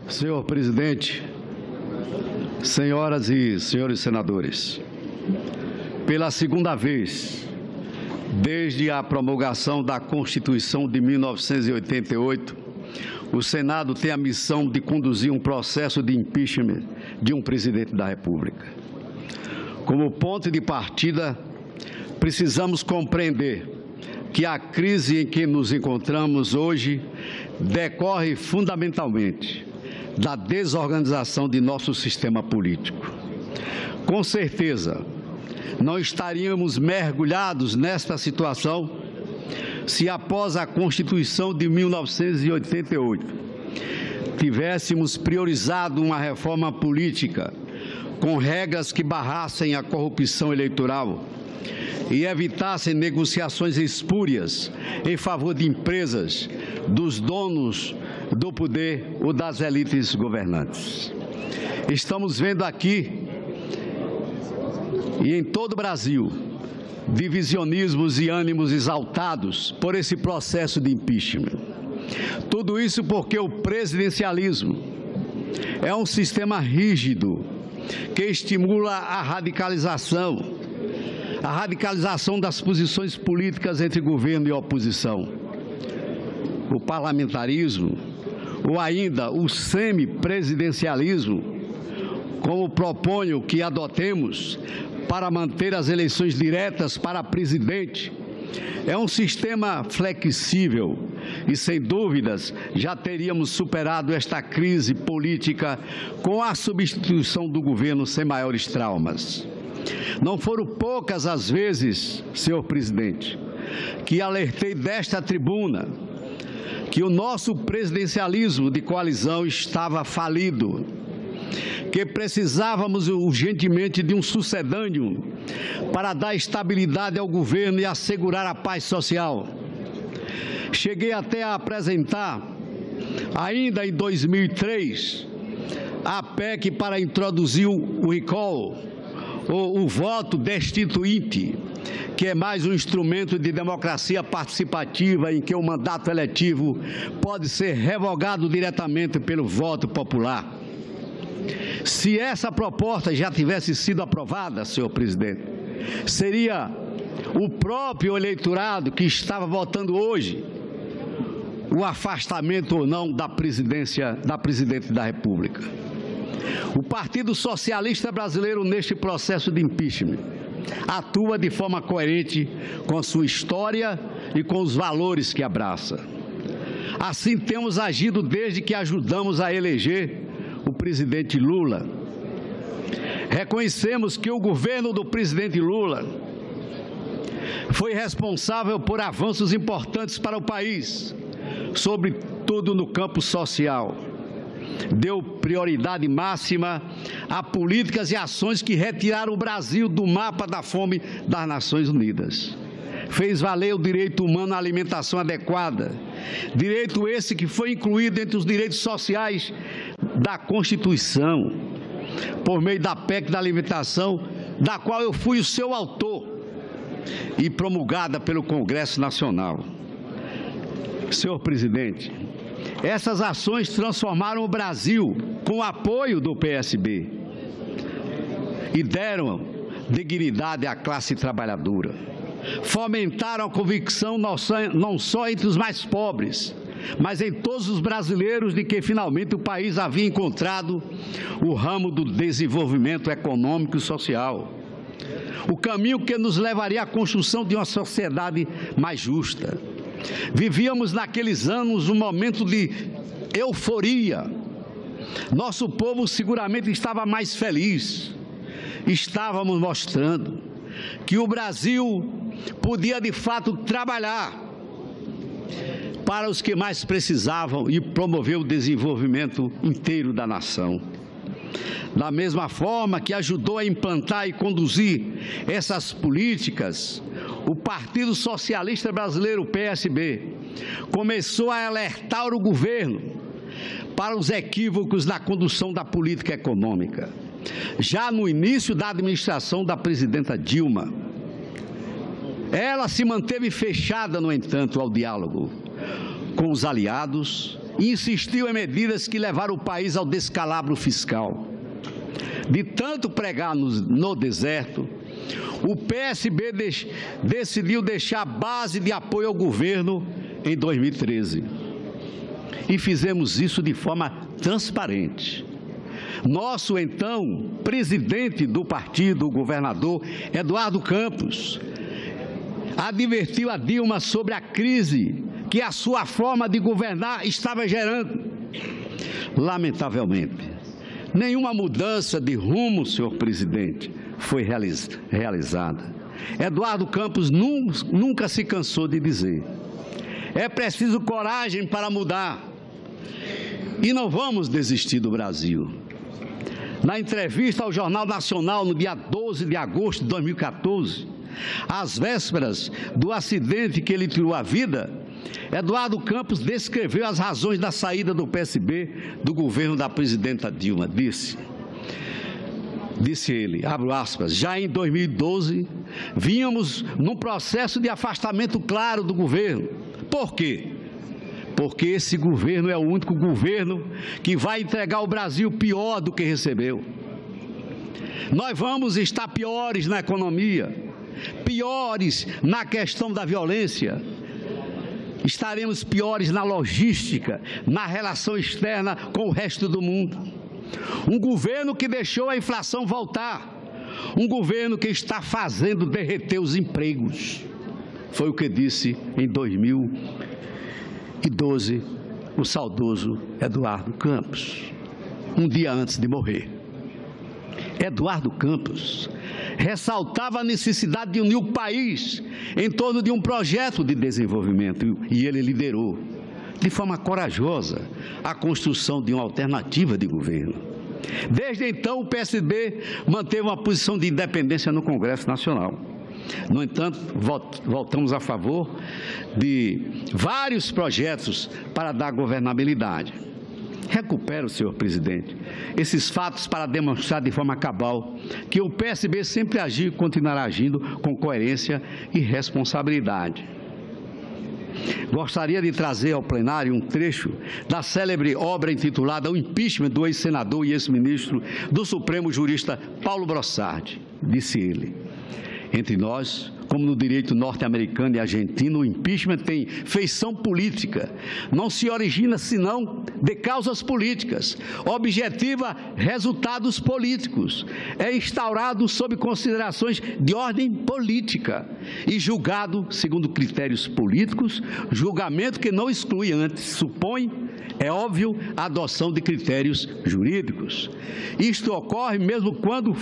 Senhor presidente, senhoras e senhores senadores, pela segunda vez, desde a promulgação da Constituição de 1988, o Senado tem a missão de conduzir um processo de impeachment de um presidente da República. Como ponto de partida, precisamos compreender que a crise em que nos encontramos hoje decorre fundamentalmente da desorganização de nosso sistema político. Com certeza, não estaríamos mergulhados nesta situação se, após a Constituição de 1988, tivéssemos priorizado uma reforma política com regras que barrassem a corrupção eleitoral e evitassem negociações espúrias em favor de empresas, dos donos do poder ou das elites governantes. Estamos vendo aqui e em todo o Brasil divisionismos e ânimos exaltados por esse processo de impeachment. Tudo isso porque o presidencialismo é um sistema rígido que estimula a radicalização das posições políticas entre governo e oposição. O parlamentarismo, ou ainda o semipresidencialismo, como proponho que adotemos para manter as eleições diretas para presidente, é um sistema flexível e, sem dúvidas, já teríamos superado esta crise política com a substituição do governo sem maiores traumas. Não foram poucas as vezes, senhor presidente, que alertei desta tribuna que o nosso presidencialismo de coalizão estava falido, que precisávamos urgentemente de um sucedâneo para dar estabilidade ao governo e assegurar a paz social. Cheguei até a apresentar, ainda em 2003, a PEC para introduzir o recall, ou o voto destituinte, que é mais um instrumento de democracia participativa em que o mandato eletivo pode ser revogado diretamente pelo voto popular. Se essa proposta já tivesse sido aprovada, senhor presidente, seria o próprio eleitorado que estava votando hoje o afastamento ou não da presidente da República. O Partido Socialista Brasileiro, neste processo de impeachment, atua de forma coerente com sua história e com os valores que abraça. Assim temos agido desde que ajudamos a eleger o presidente Lula. Reconhecemos que o governo do presidente Lula foi responsável por avanços importantes para o país, sobretudo no campo social. Deu prioridade máxima a políticas e ações que retiraram o Brasil do mapa da fome das Nações Unidas. Fez valer o direito humano à alimentação adequada, direito esse que foi incluído entre os direitos sociais da Constituição, por meio da PEC da alimentação, da qual eu fui o seu autor e promulgada pelo Congresso Nacional. Senhor presidente, essas ações transformaram o Brasil com o apoio do PSB e deram dignidade à classe trabalhadora. Fomentaram a convicção não só entre os mais pobres, mas em todos os brasileiros de que finalmente o país havia encontrado o ramo do desenvolvimento econômico e social. O caminho que nos levaria à construção de uma sociedade mais justa. Vivíamos naqueles anos um momento de euforia. Nosso povo seguramente estava mais feliz. Estávamos mostrando que o Brasil podia de fato trabalhar para os que mais precisavam e promover o desenvolvimento inteiro da nação. Da mesma forma que ajudou a implantar e conduzir essas políticas, o Partido Socialista Brasileiro, o PSB, começou a alertar o governo para os equívocos na condução da política econômica. Já no início da administração da presidenta Dilma, ela se manteve fechada, no entanto, ao diálogo com os aliados e insistiu em medidas que levaram o país ao descalabro fiscal. De tanto pregar no deserto, o PSB decidiu deixar a base de apoio ao governo em 2013. E fizemos isso de forma transparente. Nosso então presidente do partido, o governador Eduardo Campos, advertiu a Dilma sobre a crise que a sua forma de governar estava gerando. Lamentavelmente, nenhuma mudança de rumo, senhor presidente, foi realizada. Eduardo Campos nunca se cansou de dizer: é preciso coragem para mudar e não vamos desistir do Brasil. Na entrevista ao Jornal Nacional, no dia 12 de agosto de 2014, às vésperas do acidente que lhe tirou a vida, Eduardo Campos descreveu as razões da saída do PSB do governo da presidenta Dilma. Disse ele, abro aspas, já em 2012, vínhamos num processo de afastamento claro do governo. Por quê? Porque esse governo é o único governo que vai entregar ao Brasil pior do que recebeu. Nós vamos estar piores na economia, piores na questão da violência, estaremos piores na logística, na relação externa com o resto do mundo. Um governo que deixou a inflação voltar, um governo que está fazendo derreter os empregos. Foi o que disse em 2012 o saudoso Eduardo Campos, um dia antes de morrer. Eduardo Campos ressaltava a necessidade de unir o país em torno de um projeto de desenvolvimento e ele liderou, de forma corajosa, a construção de uma alternativa de governo. Desde então, o PSB manteve uma posição de independência no Congresso Nacional. No entanto, voltamos a favor de vários projetos para dar governabilidade. Recupero, senhor presidente, esses fatos para demonstrar de forma cabal que o PSB sempre agiu e continuará agindo com coerência e responsabilidade. Gostaria de trazer ao plenário um trecho da célebre obra intitulada O Impeachment do ex-senador e ex-ministro do Supremo jurista Paulo Brossard. Disse ele: entre nós, como no direito norte-americano e argentino, o impeachment tem feição política. Não se origina senão de causas políticas, objetiva resultados políticos. É instaurado sob considerações de ordem política e julgado segundo critérios políticos, julgamento que não exclui antes, supõe, é óbvio, a adoção de critérios jurídicos. Isto ocorre mesmo quando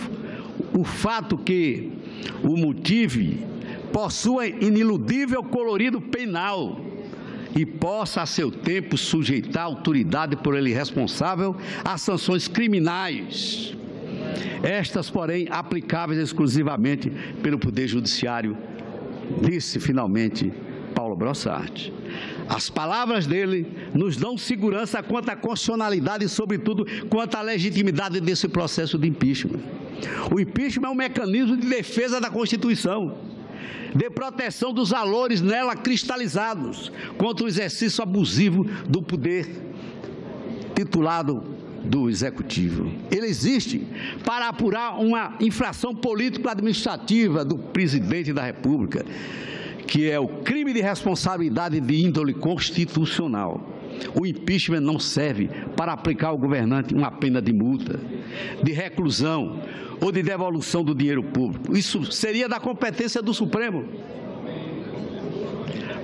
o fato que o motive possua iniludível colorido penal e possa, a seu tempo, sujeitar a autoridade por ele responsável a sanções criminais, estas, porém, aplicáveis exclusivamente pelo Poder Judiciário, disse finalmente Paulo Brossard. As palavras dele nos dão segurança quanto à constitucionalidade e, sobretudo, quanto à legitimidade desse processo de impeachment. O impeachment é um mecanismo de defesa da Constituição, de proteção dos valores nela cristalizados contra o exercício abusivo do poder titulado do Executivo. Ele existe para apurar uma infração político-administrativa do presidente da República, que é o crime de responsabilidade de índole constitucional. O impeachment não serve para aplicar ao governante uma pena de multa, de reclusão ou de devolução do dinheiro público. Isso seria da competência do Supremo.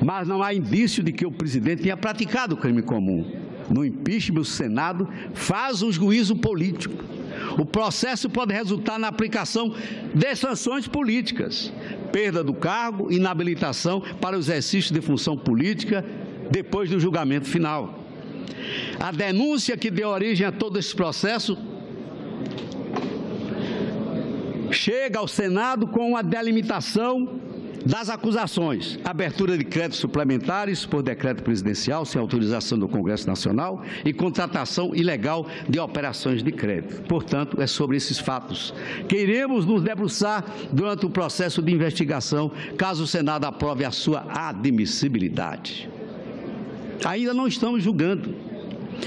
Mas não há indício de que o presidente tenha praticado crime comum. No impeachment, o Senado faz um juízo político. O processo pode resultar na aplicação de sanções políticas, perda do cargo, inabilitação para o exercício de função política depois do julgamento final. A denúncia que deu origem a todo esse processo chega ao Senado com a delimitação das acusações: abertura de créditos suplementares por decreto presidencial sem autorização do Congresso Nacional e contratação ilegal de operações de crédito. Portanto, é sobre esses fatos que iremos nos debruçar durante o processo de investigação, caso o Senado aprove a sua admissibilidade. Ainda não estamos julgando.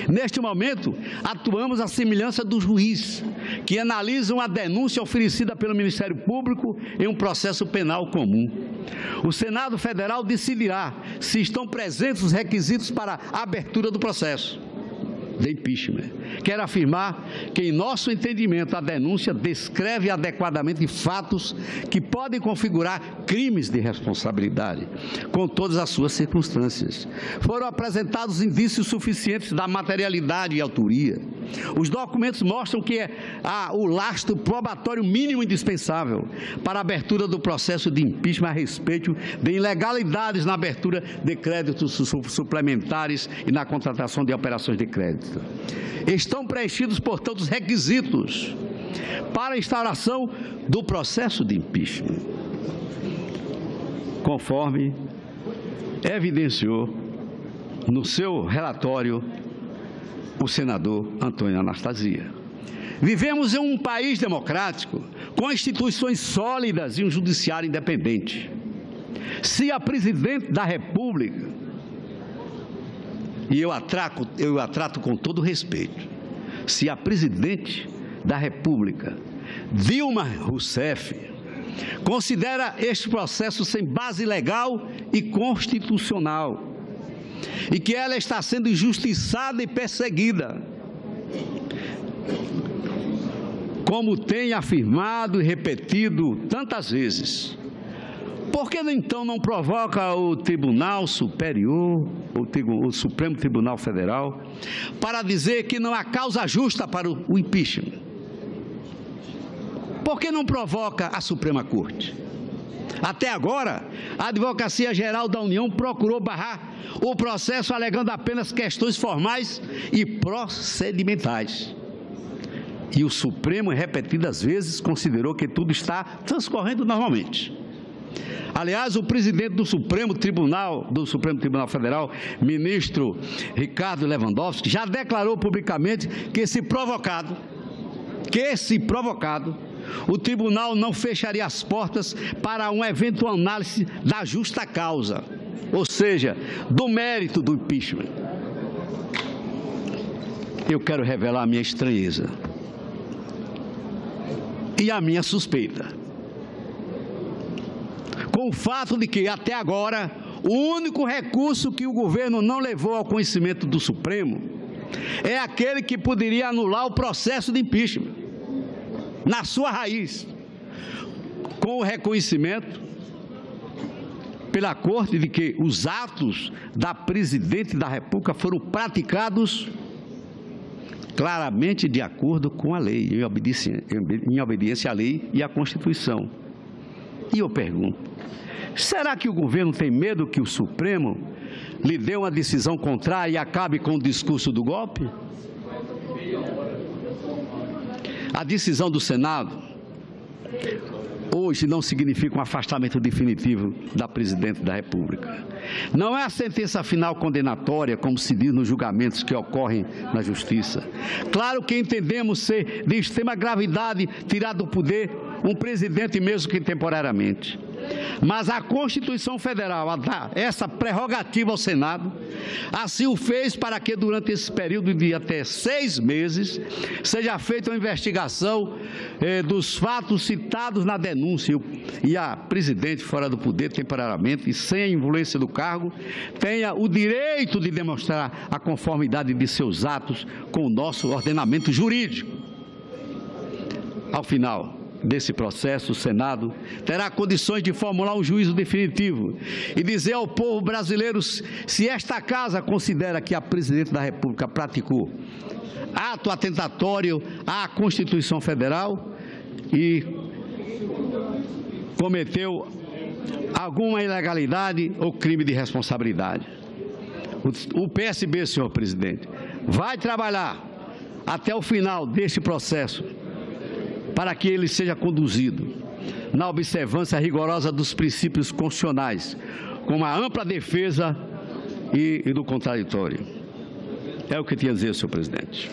Neste momento, atuamos à semelhança do juiz, que analisa uma denúncia oferecida pelo Ministério Público em um processo penal comum. O Senado Federal decidirá se estão presentes os requisitos para a abertura do processo de impeachment. Quero afirmar que, em nosso entendimento, a denúncia descreve adequadamente fatos que podem configurar crimes de responsabilidade, com todas as suas circunstâncias. Foram apresentados indícios suficientes da materialidade e autoria. Os documentos mostram que há o lastro probatório mínimo indispensável para a abertura do processo de impeachment a respeito de ilegalidades na abertura de créditos suplementares e na contratação de operações de crédito. Estão preenchidos, portanto, os requisitos para a instauração do processo de impeachment, conforme evidenciou no seu relatório o senador Antônio Anastasia. Vivemos em um país democrático, com instituições sólidas e um judiciário independente. Se a presidente da República, e eu a trato com todo respeito, se a presidente da República, Dilma Rousseff, considera este processo sem base legal e constitucional, e que ela está sendo injustiçada e perseguida, como tem afirmado e repetido tantas vezes, por que então não provoca o Tribunal Superior, o Supremo Tribunal Federal, para dizer que não há causa justa para o impeachment? Por que não provoca a Suprema Corte? Até agora, a Advocacia Geral da União procurou barrar o processo alegando apenas questões formais e procedimentais. E o Supremo, repetidas vezes, considerou que tudo está transcorrendo normalmente. Aliás, o presidente do Supremo Tribunal Federal, ministro Ricardo Lewandowski, já declarou publicamente que, se provocado, o tribunal não fecharia as portas para uma eventual análise da justa causa, ou seja, do mérito do impeachment. Eu quero revelar a minha estranheza e a minha suspeita com o fato de que, até agora, o único recurso que o governo não levou ao conhecimento do Supremo é aquele que poderia anular o processo de impeachment, na sua raiz, com o reconhecimento pela Corte de que os atos da presidente da República foram praticados claramente de acordo com a lei, em obediência à lei e à Constituição. E eu pergunto, será que o governo tem medo que o Supremo lhe dê uma decisão contrária e acabe com o discurso do golpe? A decisão do Senado hoje não significa um afastamento definitivo da presidente da República. Não é a sentença final condenatória, como se diz nos julgamentos que ocorrem na Justiça. Claro que entendemos ser de extrema gravidade tirar do poder um presidente, mesmo que temporariamente. Mas a Constituição Federal dá essa prerrogativa ao Senado, assim o fez para que durante esse período de até 6 meses seja feita uma investigação dos fatos citados na denúncia e a presidente fora do poder temporariamente e sem a influência do cargo tenha o direito de demonstrar a conformidade de seus atos com o nosso ordenamento jurídico. Ao final desse processo, o Senado terá condições de formular um juízo definitivo e dizer ao povo brasileiro se esta Casa considera que a presidente da República praticou ato atentatório à Constituição Federal e cometeu alguma ilegalidade ou crime de responsabilidade. O PSB, senhor presidente, vai trabalhar até o final deste processo para que ele seja conduzido na observância rigorosa dos princípios constitucionais, com uma ampla defesa e do contraditório. É o que tinha a dizer, senhor presidente.